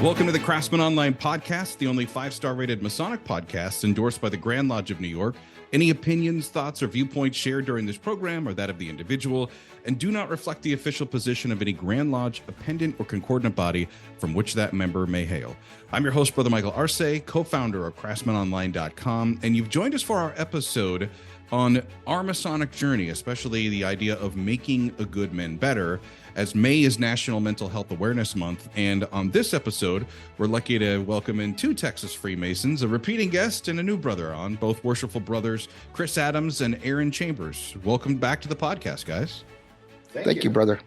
Welcome to the Craftsman Online podcast, the only 5-star rated Masonic podcast endorsed by the Grand Lodge of New York. Any opinions, thoughts, or viewpoints shared during this program are that of the individual and do not reflect the official position of any Grand Lodge, appendant, or concordant body from which that member may hail. I'm your host, Brother Michael Arce, co-founder of CraftsmanOnline.com, and you've joined us for our episode on our Masonic journey, especially the idea of making a good man better, as May is National Mental Health Awareness Month. And on this episode, we're lucky to welcome in two Texas Freemasons, a repeating guest and a new brother on, both worshipful brothers, Chris Adams and Aaron Chambers. Welcome back to the podcast, guys. Thank you, brother.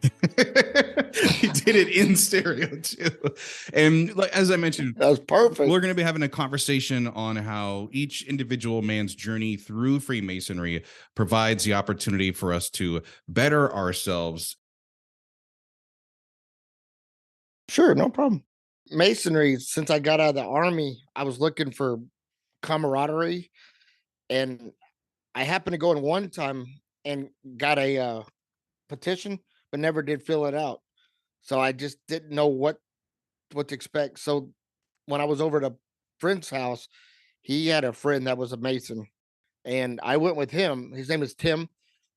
He did it in stereo too. And like, as I mentioned, that was perfect. We're going to be having a conversation on how each individual man's journey through Freemasonry provides the opportunity for us to better ourselves. Sure, no problem. Masonry, since I got out of the Army, I was looking for camaraderie, and I happened to go in one time and got a petition, but never did fill it out. So I just didn't know what to expect. So when I was over at a friend's house, he had a friend that was a Mason, and I went with him. His name is Tim,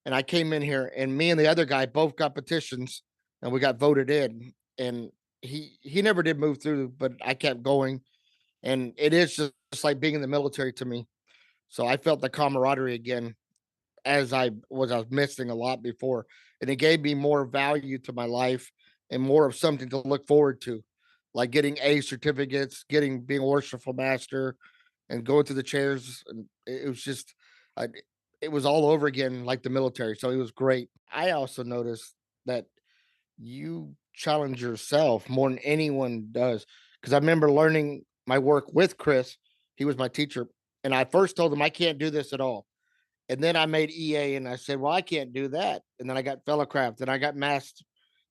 and I came in here, and me and the other guy both got petitions, and we got voted in. And he never did move through, but I kept going, and it is just like being in the military to me. So I felt the camaraderie again, as I was missing a lot before, and it gave me more value to my life and more of something to look forward to, like getting A certificates, being a worshipful master, and going through the chairs. And it was just, it was all over again, like the military. So it was great. I also noticed that you challenge yourself more than anyone does, because I remember learning my work with Chris. He was my teacher, and I first told him I can't do this at all. And then I made EA, and I said, well, I can't do that. And then I got Fellowcraft, and I got Master.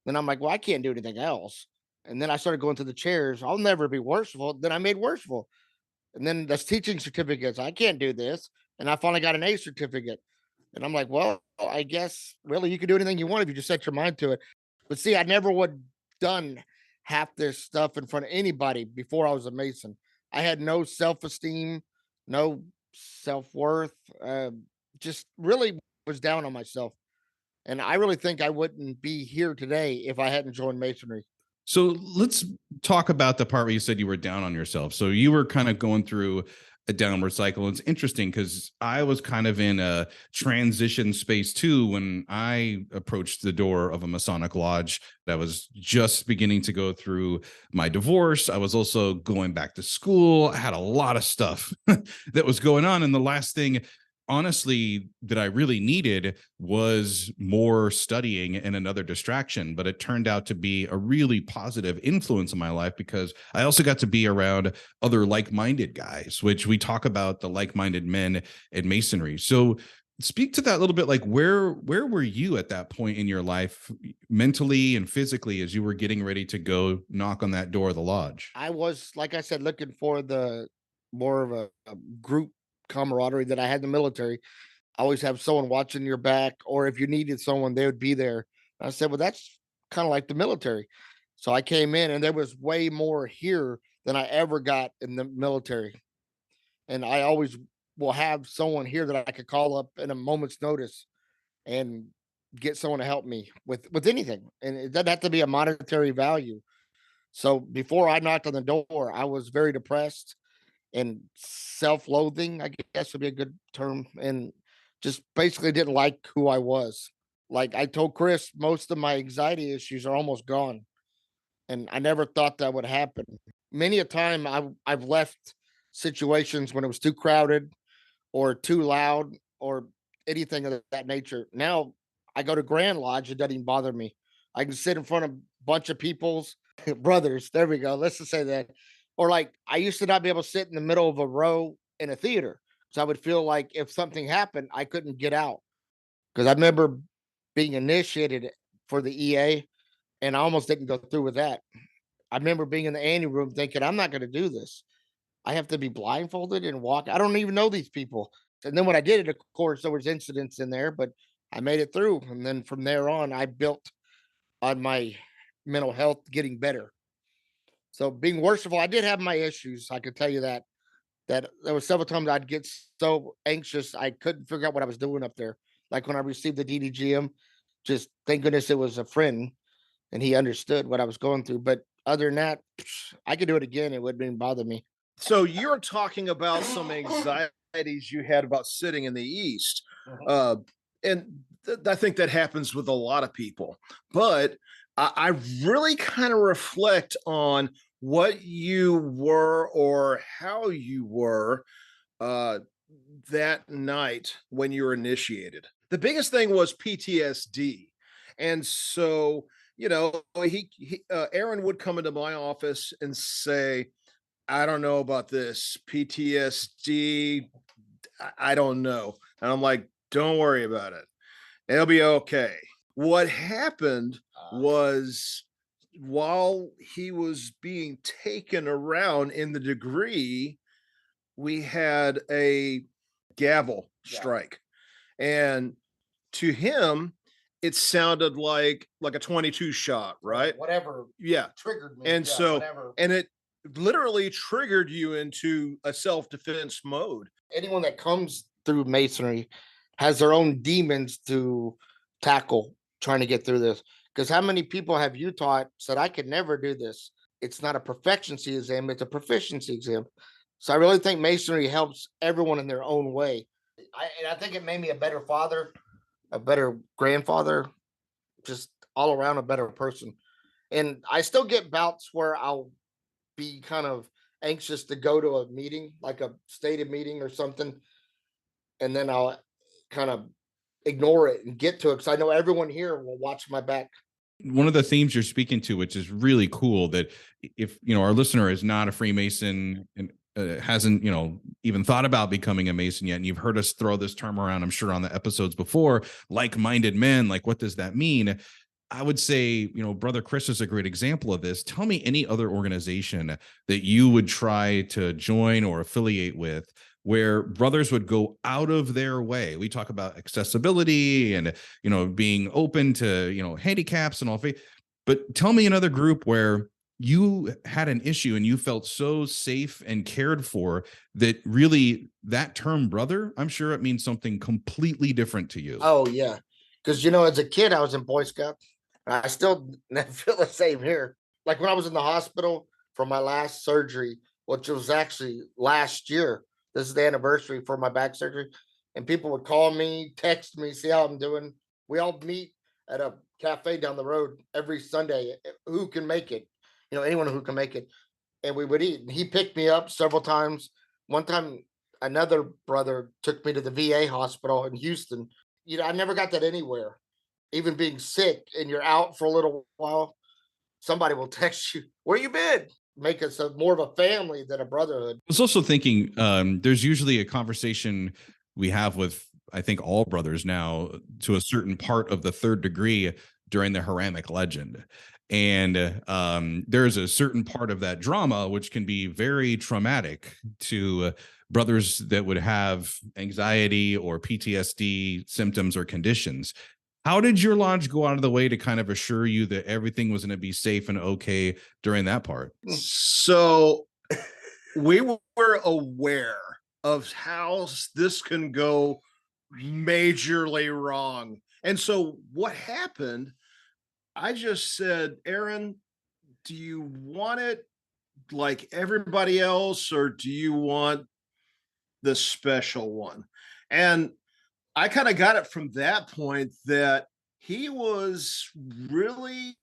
Then I'm like, well, I can't do anything else. And then I started going to the chairs. I'll never be worshipful. Then I made worshipful. And then that's teaching certificates. I can't do this. And I finally got an A certificate. And I'm like, well, I guess really you can do anything you want if you just set your mind to it. But see, I never would done half this stuff in front of anybody before I was a Mason. I had no self-esteem, no self-worth, just really was down on myself. And I really think I wouldn't be here today if I hadn't joined Masonry. So let's talk about the part where you said you were down on yourself. So you were kind of going through a downward cycle. It's interesting because I was kind of in a transition space too when I approached the door of a Masonic lodge that was just beginning to go through my divorce. I was also going back to school. I had a lot of stuff that was going on. And the last thing, honestly, that I really needed was more studying and another distraction. But it turned out to be a really positive influence in my life because I also got to be around other like-minded guys, which we talk about the like-minded men in Masonry. So speak to that a little bit. Like where were you at that point in your life, mentally and physically, as you were getting ready to go knock on that door of the lodge? I was, like I said, looking for the more of a group camaraderie that I had in the military. I always have someone watching your back, or if you needed someone, they would be there. And I said, well, that's kind of like the military. So I came in, and there was way more here than I ever got in the military. And I always will have someone here that I could call up in a moment's notice and get someone to help me with anything. And it doesn't have to be a monetary value. So before I knocked on the door, I was very depressed and self-loathing, I guess would be a good term, and just basically didn't like who I was. Like I told Chris, most of my anxiety issues are almost gone, and I never thought that would happen. Many a time I've left situations when it was too crowded or too loud or anything of that nature. Now I go to Grand Lodge, it doesn't even bother me. I can sit in front of a bunch of people's brothers. There we go. Let's just say that. Or like I used to not be able to sit in the middle of a row in a theater. So I would feel like if something happened, I couldn't get out. Because I remember being initiated for the EA, and I almost didn't go through with that. I remember being in the ante room thinking, I'm not going to do this. I have to be blindfolded and walk. I don't even know these people. And then when I did it, of course, there was incidents in there, but I made it through. And then from there on, I built on my mental health getting better. So being worshipful, I did have my issues. I could tell you that. That there were several times I'd get so anxious I couldn't figure out what I was doing up there. Like when I received the DDGM, just thank goodness it was a friend and he understood what I was going through. But other than that, I could do it again. It wouldn't even bother me. So you're talking about some anxieties you had about sitting in the East. Uh, and I think that happens with a lot of people. But I really kind of reflect on what you were or how you were uh, that night when you were initiated. The biggest thing was PTSD. And so, Aaron would come into my office and say, I don't know about this PTSD. I don't know. And I'm like, don't worry about it. It'll be okay. What happened was while he was being taken around in the degree, we had a gavel strike. And to him, it sounded like a 22 shot, right? Whatever. Yeah. Triggered me. And yeah, so, whatever. and it literally triggered you into a self-defense mode. Anyone that comes through Masonry has their own demons to tackle trying to get through this. Because how many people have you taught said, I could never do this? It's not a perfectioncy exam, it's a proficiency exam. So I really think Masonry helps everyone in their own way. And I think it made me a better father, a better grandfather, just all around a better person. And I still get bouts where I'll be kind of anxious to go to a meeting, like a stated meeting or something, and then I'll kind of ignore it and get to it because I know everyone here will watch my back. One of the themes you're speaking to, which is really cool, that if our listener is not a Freemason and hasn't even thought about becoming a Mason yet, and you've heard us throw this term around, I'm sure on the episodes before, like-minded men, like what does that mean? I would say, Brother Chris is a great example of this. Tell me any other organization that you would try to join or affiliate with where brothers would go out of their way. We talk about accessibility and, being open to, handicaps and all. But tell me another group where you had an issue and you felt so safe and cared for that really that term brother, I'm sure it means something completely different to you. Oh, yeah. Because, as a kid, I was in Boy Scouts. I still feel the same here. Like when I was in the hospital for my last surgery, which was actually last year. This is the anniversary for my back surgery. And people would call me, text me, see how I'm doing. We all meet at a cafe down the road every Sunday. Who can make it? Anyone who can make it. And we would eat. And he picked me up several times. One time, another brother took me to the VA hospital in Houston. I never got that anywhere. Even being sick and you're out for a little while, somebody will text you, where you been? Make us more of a family than a brotherhood. I was also thinking there's usually a conversation we have with, I think, all brothers now to a certain part of the third degree during the Heramic legend. And there's a certain part of that drama which can be very traumatic to brothers that would have anxiety or PTSD symptoms or conditions. How did your lodge go out of the way to kind of assure you that everything was going to be safe and okay during that part? So we were aware of how this can go majorly wrong. And so what happened, I just said, Aaron, do you want it like everybody else, or do you want the special one? And I kind of got it from that point that he was really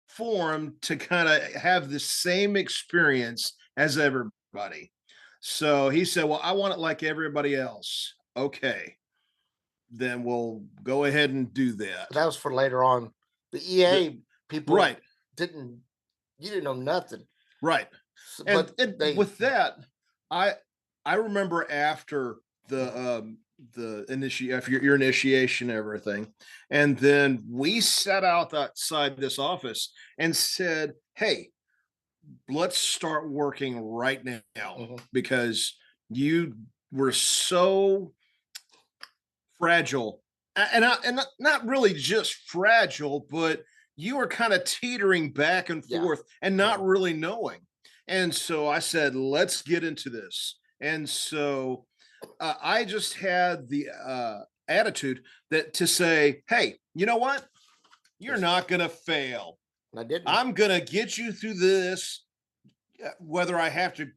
formed to kind of have the same experience as everybody. So he said, well, I want it like everybody else. Okay, then we'll go ahead and do that. That was for later on. The EA people right. you didn't know nothing. Right. But with that, I remember after the your initiation and everything, and then we sat outside this office and said, hey, let's start working right now, because you were so fragile, and not really just fragile, but you were kind of teetering back and forth and not really knowing. And so I said, let's get into this. And so I just had the attitude that to say, hey, you know what? You're not going to fail. And I didn't. I'm going to get you through this, whether I have to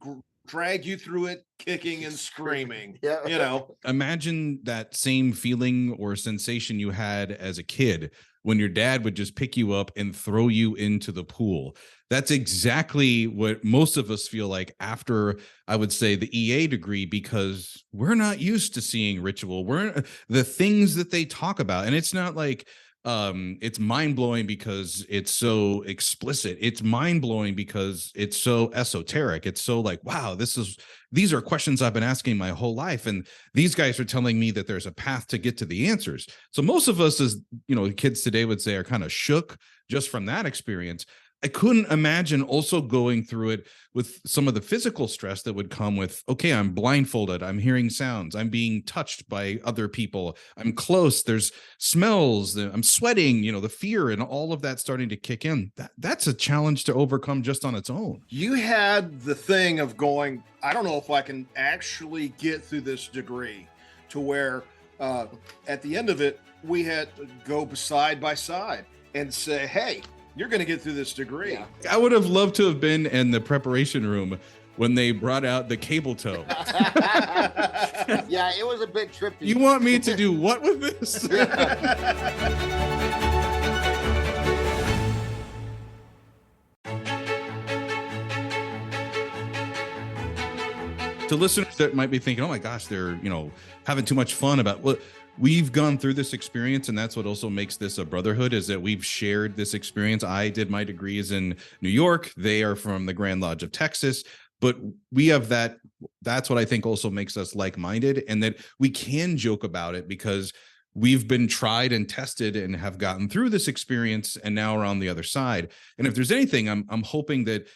drag you through it, kicking and screaming. Yeah. You know, Imagine that same feeling or sensation you had as a kid when your dad would just pick you up and throw you into the pool. That's exactly what most of us feel like after, I would say, the EA degree, because we're not used to seeing ritual. We're the things that they talk about. And it's not like it's mind-blowing because it's so explicit. It's mind-blowing because it's so esoteric. It's so like, wow, these are questions I've been asking my whole life, and these guys are telling me that there's a path to get to the answers. So most of us, as kids today would say, are kind of shook just from that experience. I couldn't imagine also going through it with some of the physical stress that would come with, okay, I'm blindfolded, I'm hearing sounds, I'm being touched by other people, I'm close, there's smells, I'm sweating, the fear and all of that starting to kick in. That's a challenge to overcome just on its own. You had the thing of going, I don't know if I can actually get through this degree, to where at the end of it, we had to go side by side and say, hey, you're going to get through this degree. Yeah. I would have loved to have been in the preparation room when they brought out the cable tow. Yeah, it was a bit trippy. You want me to do what with this? To listeners that might be thinking, oh my gosh, they're, having too much fun about what we've gone through this experience. And that's what also makes this a brotherhood, is that we've shared this experience. I did my degrees in New York. They are from the Grand Lodge of Texas, but we have that's what I think also makes us like-minded, and that we can joke about it because we've been tried and tested and have gotten through this experience, and now we're on the other side. And if there's anything, I'm hoping that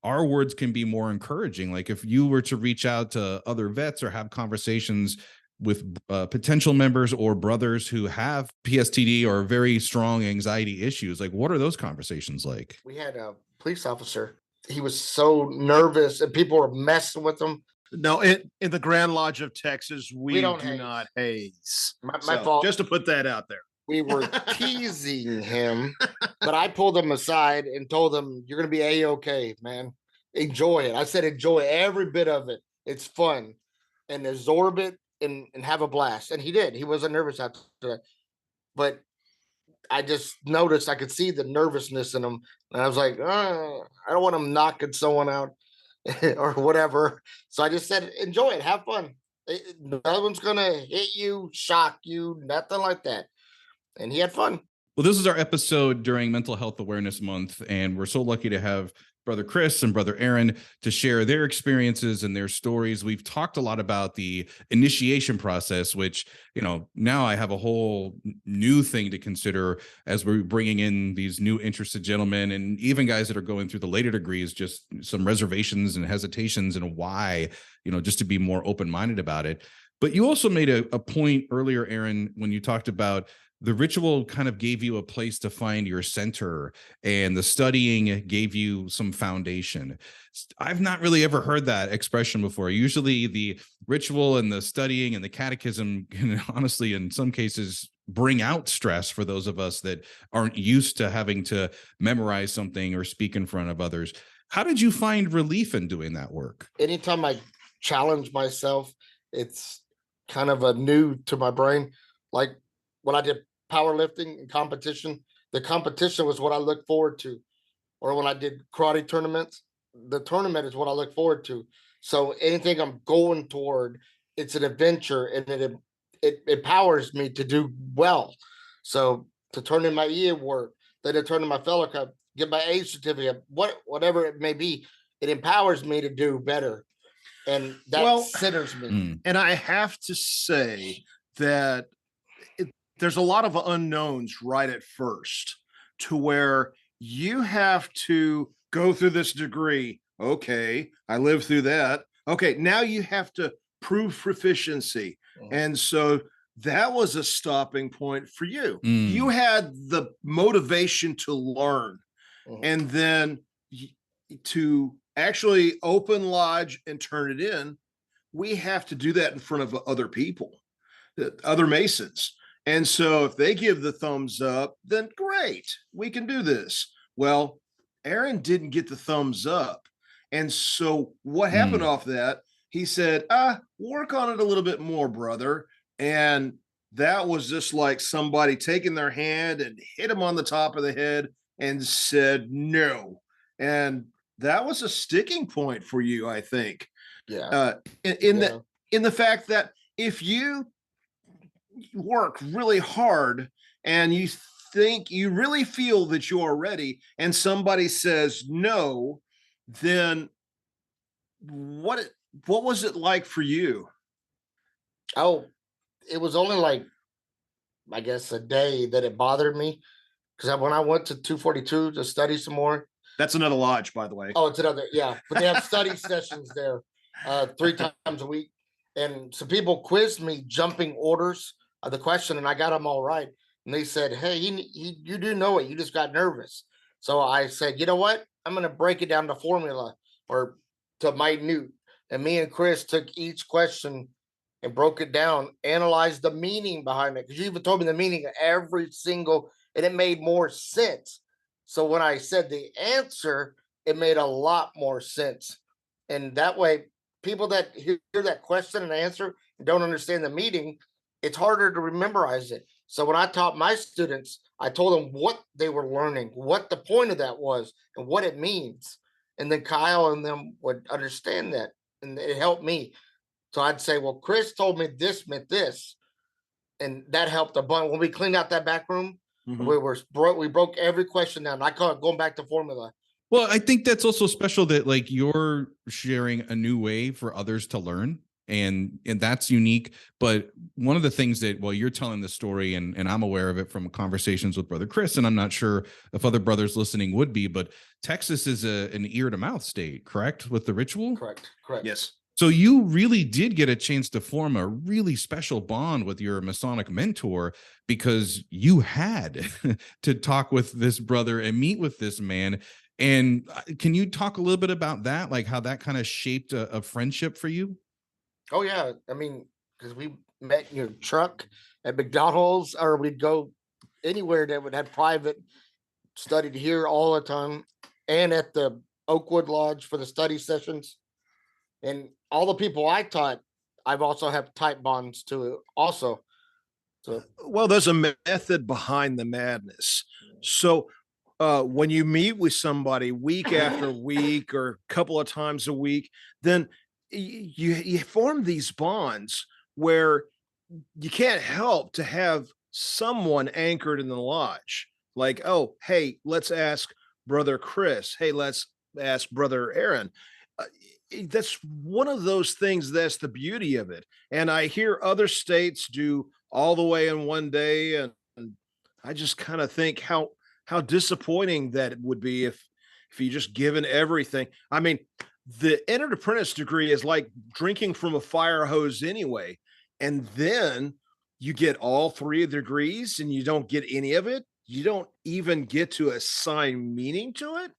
our words can be more encouraging. Like if you were to reach out to other vets or have conversations with potential members or brothers who have PSTD or very strong anxiety issues, like what are those conversations like? We had a police officer. He was so nervous and people were messing with him. No, in the Grand Lodge of Texas, we don't do haze. not haze. My fault. Just to put that out there. We were teasing him, but I pulled him aside and told him, you're going to be A-okay, man. Enjoy it. I said, enjoy every bit of it. It's fun. And absorb it and have a blast. And he did. He wasn't nervous after that. But I just noticed, I could see the nervousness in him. And I was like, I don't want him knocking someone out or whatever. So I just said, enjoy it. Have fun. No one's going to hit you, shock you, nothing like that. And he had fun. Well, this is our episode during Mental Health Awareness Month, and we're so lucky to have Brother Chris and Brother Aaron to share their experiences and their stories. We've talked a lot about the initiation process, which, now I have a whole new thing to consider as we're bringing in these new interested gentlemen and even guys that are going through the later degrees, just some reservations and hesitations and why, just to be more open-minded about it. But you also made a point earlier, Aaron, when you talked about the ritual kind of gave you a place to find your center, and the studying gave you some foundation. I've not really ever heard that expression before. Usually the ritual and the studying and the catechism can honestly, in some cases, bring out stress for those of us that aren't used to having to memorize something or speak in front of others. How did you find relief in doing that work? Anytime I challenge myself, it's kind of a new to my brain. Like when I did powerlifting and competition, the competition was what I look forward to. Or when I did karate tournaments, the tournament is what I look forward to. So anything I'm going toward, it's an adventure, and it empowers me to do well. So to turn in my EA work, then to turn in my fellow cup, get my A certificate, whatever it may be, it empowers me to do better. And that centers me. And I have to say that there's a lot of unknowns right at first, to where you have to go through this degree. Okay, I lived through that. Okay, now you have to prove proficiency. And so that was a stopping point for you. Mm. You had the motivation to learn, and then to actually open lodge and turn it in. We have to do that in front of other people, other Masons. And so if they give the thumbs up, then great, we can do this. Well, Aaron didn't get the thumbs up. And so what happened off that? He said, work on it a little bit more, brother. And that was just like somebody taking their hand and hit him on the top of the head and said, no. And that was a sticking point for you, I think. Yeah. In the fact that if you work really hard and you think you really feel that you are ready and somebody says no, then what was it like for you? Oh, it was only like, I guess, a day that it bothered me, because when I went to 242 to study some more. That's another lodge, by the way. Oh, it's another, yeah. But they have study sessions there 3 times a week. And some people quizzed me jumping orders of the question, and I got them all right. And they said, hey, you do know it. You just got nervous. So I said, you know what? I'm going to break it down to formula or to minute. And me and Chris took each question and broke it down, analyzed the meaning behind it. Because you even told me the meaning of every single, and it made more sense. So when I said the answer, it made a lot more sense. And that way, people that hear that question and answer and don't understand the meaning, it's harder to memorize it. So when I taught my students, I told them what they were learning, what the point of that was, and what it means. And then Kyle and them would understand that, and it helped me. So I'd say, well, Chris told me this meant this, and that helped a bunch. When we cleaned out that back room, we broke every question down. I call it going back to formula. Well, I think that's also special that like you're sharing a new way for others to learn. And that's unique. But one of the things that, well, you're telling the story, and I'm aware of it from conversations with Brother Chris, and I'm not sure if other brothers listening would be, but Texas is an ear to mouth state, correct? With the ritual? Correct. Yes. So you really did get a chance to form a really special bond with your Masonic mentor, because you had to talk with this brother and meet with this man. And can you talk a little bit about that? Like how that kind of shaped a friendship for you? Oh yeah. I mean, because we met in your truck at McDonald's, or we'd go anywhere that would have private, studied here all the time, and at the Oakwood Lodge for the study sessions. And all the people I taught, I've also have tight bonds to also. So, well, there's a method behind the madness. So when you meet with somebody week after week or a couple of times a week, then you form these bonds where you can't help to have someone anchored in the lodge. Like, oh, hey, let's ask Brother Chris. Hey, let's ask Brother Aaron. That's one of those things. That's the beauty of it. And I hear other states do all the way in one day. And I just kind of think how disappointing that it would be if you just given everything. I mean, the entered apprentice degree is like drinking from a fire hose anyway. And then you get all 3 of the degrees and you don't get any of it. You don't even get to assign meaning to it.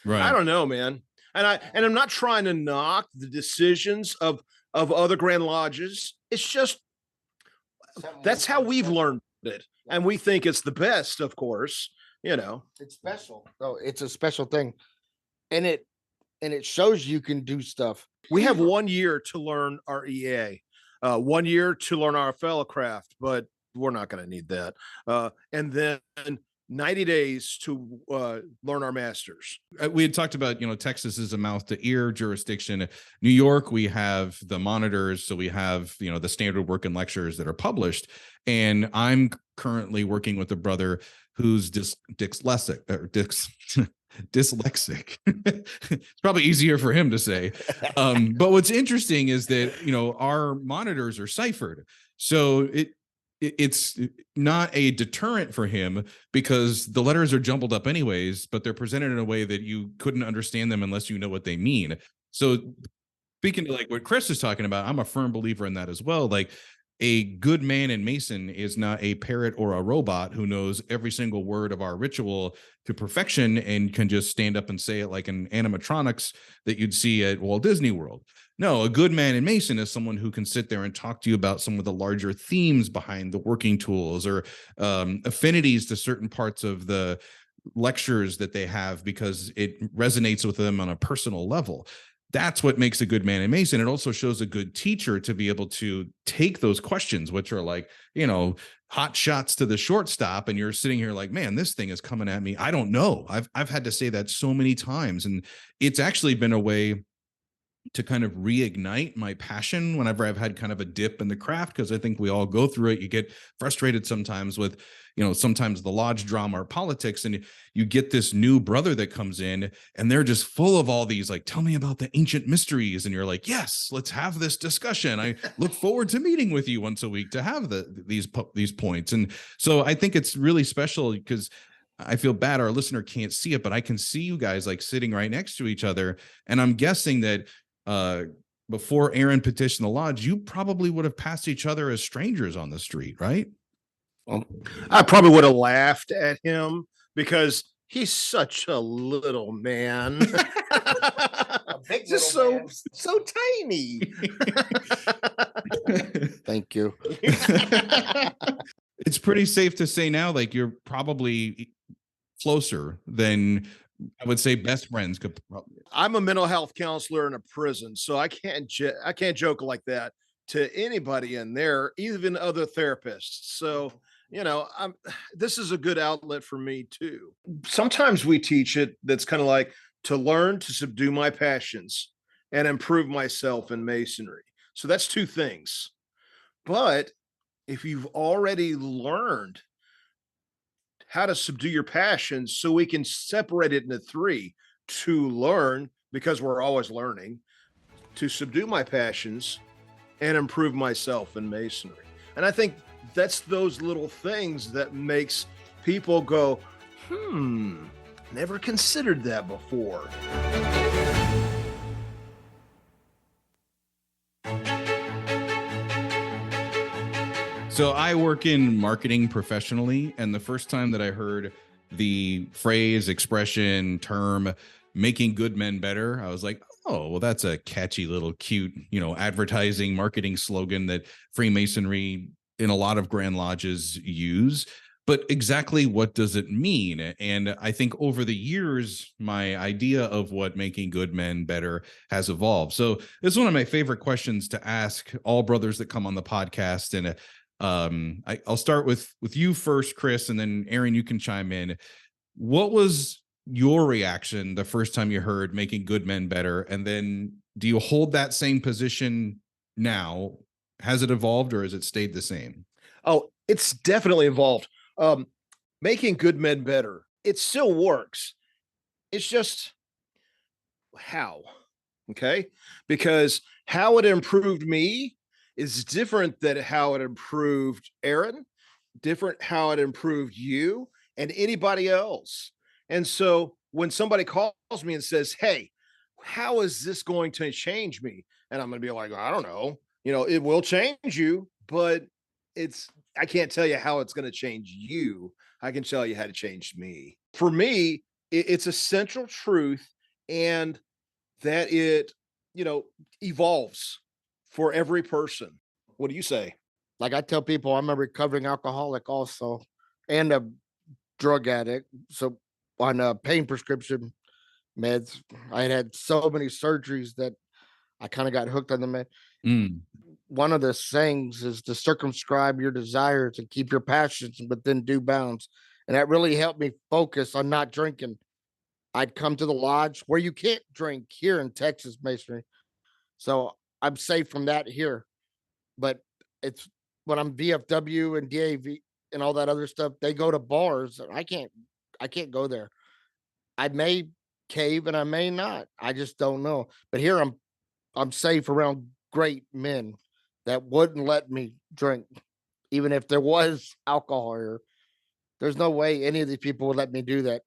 Right. I don't know, man. And I'm not trying to knock the decisions of other Grand Lodges. It's just that's how we've learned it, and we think it's the best. Of course, it's special. No, it's a special thing, and it shows you can do stuff. We have 1 year to learn our EA, 1 year to learn our fellowcraft, but we're not going to need that, and then 90 days to learn our masters. We had talked about, Texas is a mouth to ear jurisdiction. New York, we have the monitors. So we have, the standard work and lectures that are published. And I'm currently working with a brother who's dyslexic. It's probably easier for him to say. But what's interesting is that, our monitors are ciphered. So it's not a deterrent for him, because the letters are jumbled up anyways, but they're presented in a way that you couldn't understand them unless you know what they mean. So speaking to like what Chris is talking about, I'm a firm believer in that as well. Like a good man and Mason is not a parrot or a robot who knows every single word of our ritual to perfection and can just stand up and say it like an animatronics that you'd see at Walt Disney World. No, a good man and Mason is someone who can sit there and talk to you about some of the larger themes behind the working tools, or affinities to certain parts of the lectures that they have because it resonates with them on a personal level. That's what makes a good man and Mason. It also shows a good teacher to be able to take those questions, which are like, hot shots to the shortstop, and you're sitting here like, man, this thing is coming at me. I don't know. I've had to say that so many times, and it's actually been a way to kind of reignite my passion whenever I've had kind of a dip in the craft, because I think we all go through it. You get frustrated sometimes with, sometimes the lodge drama or politics, and you get this new brother that comes in and they're just full of all these, like, tell me about the ancient mysteries. And you're like, yes, let's have this discussion. I look forward to meeting with you once a week to have these points. And so I think it's really special because I feel bad our listener can't see it, but I can see you guys like sitting right next to each other. And I'm guessing that before Aaron petitioned the lodge, you probably would have passed each other as strangers on the street, right? Well, I probably would have laughed at him because he's such a little man. Just so tiny. Thank you. It's pretty safe to say now, like, you're probably closer than I would say best friends could probably. I'm a mental health counselor in a prison, so I can't joke like that to anybody in there, even other therapists. So, this is a good outlet for me too. Sometimes we teach it that's kind of like to learn to subdue my passions and improve myself in Masonry. So that's two things. But if you've already learned how to subdue your passions, so we can separate it into three: to learn, because we're always learning, to subdue my passions and improve myself in Masonry. And I think that's those little things that makes people go, never considered that before. So I work in marketing professionally, and the first time that I heard the phrase, expression, term, making good men better, I was like, oh, well, that's a catchy little cute, advertising marketing slogan that Freemasonry in a lot of Grand Lodges use. But exactly what does it mean? And I think over the years, my idea of what making good men better has evolved. So it's one of my favorite questions to ask all brothers that come on the podcast. And I'll start with you first, Chris, and then Aaron, you can chime in. What was your reaction the first time you heard making good men better? And then do you hold that same position now? Has it evolved or has it stayed the same? Oh, it's definitely evolved. Making good men better, it still works. It's just how, okay? Because how it improved me is different than how it improved Aaron, different how it improved you and anybody else. And so when somebody calls me and says, hey, how is this going to change me? And I'm going to be like, I don't know. It will change you, but I can't tell you how it's going to change you. I can tell you how to change me. For me, it's a central truth, and that it, evolves for every person. What do you say? Like I tell people, I'm a recovering alcoholic also, and a drug addict. So on pain prescription meds, I had so many surgeries that I kind of got hooked on the med. One of the sayings is to circumscribe your desires and keep your passions within due bounds. And that really helped me focus on not drinking. I'd come to the lodge where you can't drink here in Texas Masonry. So I'm safe from that here. But it's when I'm VFW and DAV and all that other stuff, they go to bars. I can't go there. I may cave and I may not. I just don't know. But here I'm safe around great men that wouldn't let me drink, even if there was alcohol here. There's no way any of these people would let me do that.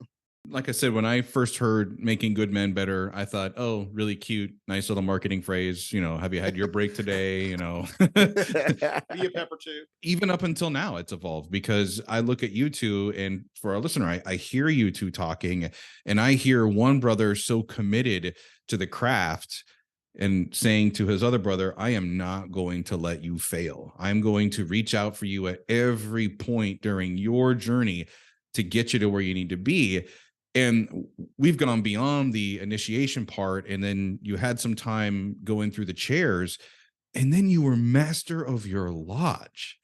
Like I said, when I first heard making good men better, I thought, oh, really cute, nice little marketing phrase. Have you had your break today? Be a pepper too. Even up until now, it's evolved because I look at you two, and for our listener, I hear you two talking, and I hear one brother so committed to the craft and saying to his other brother, I am not going to let you fail. I'm going to reach out for you at every point during your journey to get you to where you need to be. And we've gone beyond the initiation part, and then you had some time going through the chairs, and then you were master of your lodge.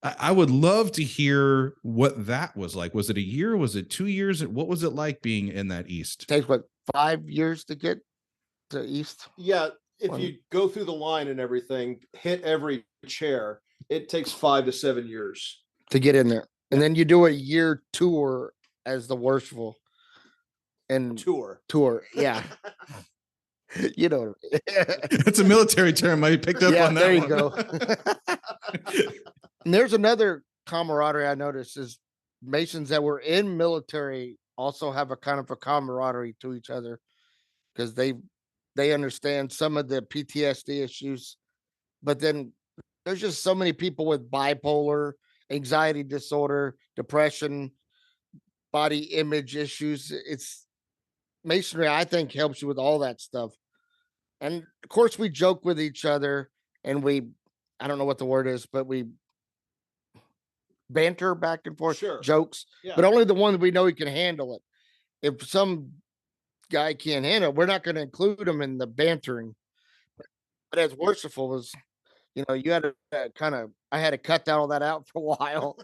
I would love to hear what that was like. Was it a year? Was it 2 years? What was it like being in that East? It takes 5 years to get to East? Yeah. If you go through the line and everything, hit every chair, it takes 5 to 7 years to get in there. And then you do a year tour as the worshipful. And tour. Yeah. It's a military term. I picked up on that. There you go. And there's another camaraderie I noticed is Masons that were in military also have a kind of a camaraderie to each other because they understand some of the PTSD issues. But then there's just so many people with bipolar, anxiety disorder, depression, body image issues. It's Masonry, I think, helps you with all that stuff. And of course, we joke with each other and I don't know what the word is, but we banter back and forth, jokes, but only the one that we know he can handle it. If some guy can't handle it, we're not going to include him in the bantering. But as worshipful was, you had to I had to cut all that out for a while.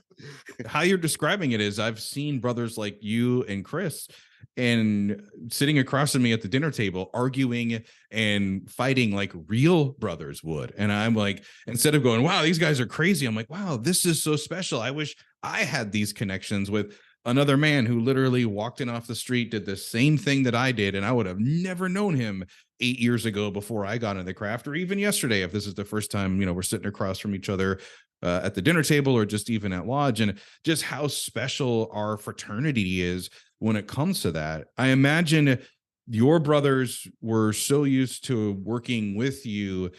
How you're describing it is I've seen brothers like you and Chris and sitting across from me at the dinner table, arguing and fighting like real brothers would. And I'm like, instead of going, wow, these guys are crazy, I'm like, wow, this is so special. I wish I had these connections with another man who literally walked in off the street, did the same thing that I did. And I would have never known him 8 years ago before I got into the craft, or even yesterday, if this is the first time, we're sitting across from each other at the dinner table or just even at lodge, and just how special our fraternity is when it comes to that. I imagine your brothers were so used to working with you,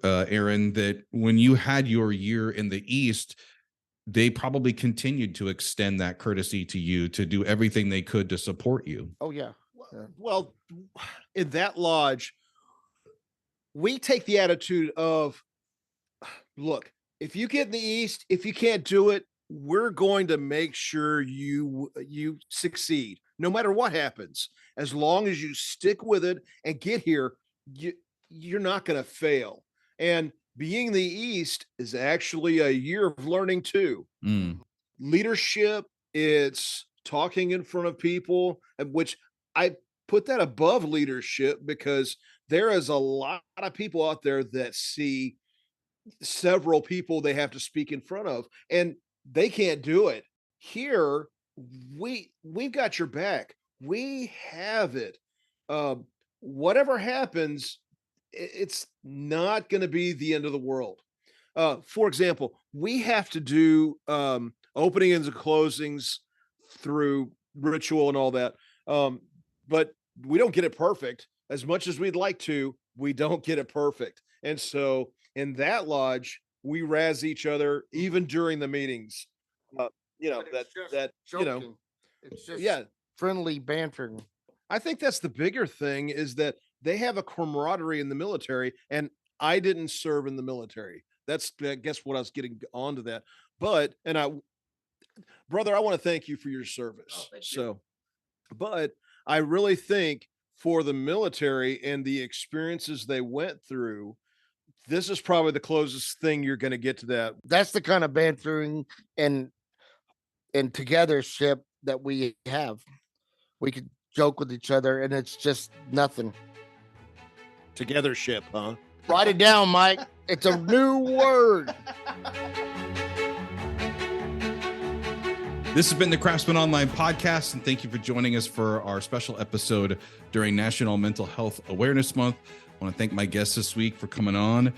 Aaron, that when you had your year in the East, they probably continued to extend that courtesy to you to do everything they could to support you. Oh, yeah. Well, in that lodge, we take the attitude of, look, if you get in the East, if you can't do it, we're going to make sure you succeed, no matter what happens. As long as you stick with it and get here, you're not going to fail. And being the East is actually a year of learning too. Leadership, it's talking in front of people, which I put that above leadership because there is a lot of people out there that see several people they have to speak in front of, and they can't do it. Here, we've got your back. We have it. Whatever happens, it's not going to be the end of the world. For example, we have to do openings and closings through ritual and all that. But we don't get it perfect. As much as we'd like to, we don't get it perfect. And so in that lodge, we razz each other even during the meetings. It's just friendly bantering. I think that's the bigger thing, is that they have a camaraderie in the military, and I didn't serve in the military. That's, I guess, what I was getting onto that. But, brother, I want to thank you for your service. But I really think for the military and the experiences they went through, this is probably the closest thing you're going to get to that. That's the kind of bantering and togethership that we have. We could joke with each other, and it's just nothing. Togethership, huh? Write it down, Mike. It's a new word. This has been the Craftsman Online Podcast, and thank you for joining us for our special episode during National Mental Health Awareness Month. I want to thank my guests this week for coming on,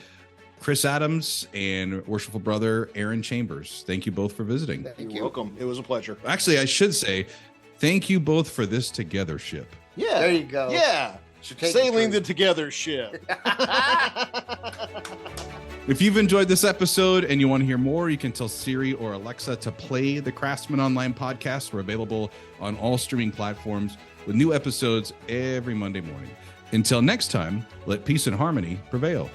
Chris Adams and worshipful brother Aaron Chambers. Thank you both for visiting. You're welcome. It was a pleasure. Actually, I should say Thank you both for this together ship. Yeah. There you go. Yeah. Should take Sailing the together ship. If you've enjoyed this episode and you want to hear more, you can tell Siri or Alexa to play the Craftsman Online podcast. We're available on all streaming platforms with new episodes every Monday morning. Until next time, let peace and harmony prevail.